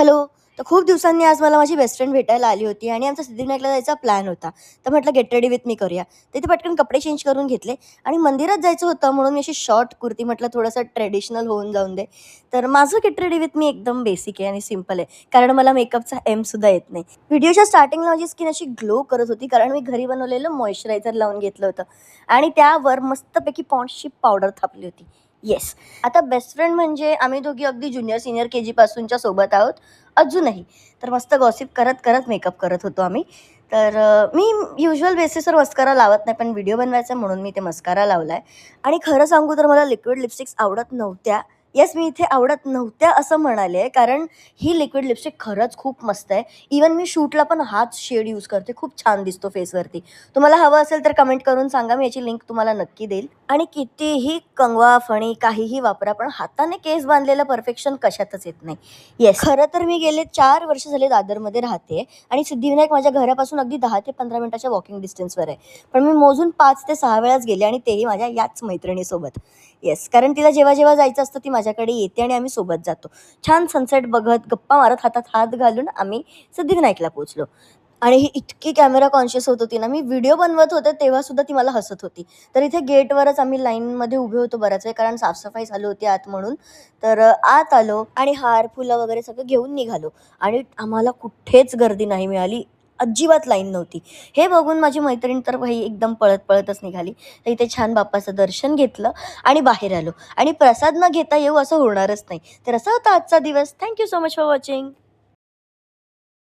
Hello. तर खूप दिवसांनी आज मला माझी बेस्ट फ्रेंड भेटायला आली होती आणि आमचा सिद्धिविनायकला जायचा प्लॅन होता. तर म्हटलं गेट रेडी विथ मी करूया. तिथे पटकन कपडे चेंज करून घेतले आणि मंदिरात जायचं होतं म्हणून मी अशी शॉर्ट कुर्ती म्हटलं थोडंसं ट्रेडिशनल होऊन जाऊन दे. तर माझं गेट रेडी विथ मी एकदम बेसिक आहे आणि सिंपल आहे. कारण मला मेकअपचा एमसुद्धा येत नाही. व्हिडिओच्या स्टार्टिंगला माझी स्किन अशी ग्लो करत होती कारण मी घरी बनवलेलं मॉइश्चरायझर लावून घेतलं होतं आणि त्यावर मस्तपैकी पॉन्ड्सची पावडर थापली होती. येस. आता बेस्ट फ्रेंड म्हणजे आम्ही दोघी अगदी ज्युनियर, सीनियर के-जी पासूनच्या सोबत आहोत अजूनही. तर मस्त गॉसिप करत मेकअप करत होतो आम्ही. तर मी युजुअल बेसिसवर मस्कारा लावत नाही, पण व्हिडिओ बनवायचा म्हणून मी ते मस्कारा लावलाय आणि खरं सांगू तर मला लिक्विड लिपस्टिक्स आवडत नव्हत्या. येस, मी इथे आवडत नव्हत्या असं म्हणाले, कारण ही लिक्विड लिपस्टिक खरंच खूप मस्त आहे. इवन मी शूटला पण हाच शेड यूज करते. खूप छान दिसतो फेसवरती. तुम्हाला हवं असेल तर कमेंट करून सांगा. मी याची लिंक तुम्हाला नक्की देईल. आणि कितीही कंगवा, फणी काहीही वापरा, पण हाताने केस बांधलेलं परफेक्शन कशातच येत नाही. येस, खरं तर मी गेले 4 वर्ष झाले दादरमध्ये राहते आणि सिद्धिविनायक माझ्या घरापासून अगदी 10 ते 15 मिनिटाच्या वॉकिंग डिस्टन्सवर आहे. पण मी मोजून 5 ते 6 वेळाच गेले आणि तेही माझ्या याच मैत्रिणीसोबत. येस, कारण तिला जेव्हा जायचं असतं ती माझ्याकडे येते आणि आम्ही सोबत जातो. छान सनसेट बघत, गप्पा मारत, हातात हात घालून आम्ही सिद्धिविनायकला पोहोचलो. आणि ही इतकी कॅमेरा कॉन्शियस होत होती ना, मी व्हिडिओ बनवत होते तेव्हासुद्धा ती मला हसत होती. तर इथे गेटवरच आम्ही लाईनमध्ये उभे होतो बराच वेळ, कारण साफसफाई चालू होती आत म्हणून. तर आत आलो आणि हार, फुलं वगैरे सगळं घेऊन निघालो आणि आम्हाला कुठेच गर्दी नाही मिळाली. अजिबात लाईन नव्हती. हे बघून माझी मैत्रीण तर भाई एकदम पळतच निघाली. तर इथे छान बाप्पाचं दर्शन घेतलं आणि बाहेर आलो आणि प्रसाद न घेता येऊ असं होणारच नाही. तर असा होता आजचा दिवस. Thank so much for watching.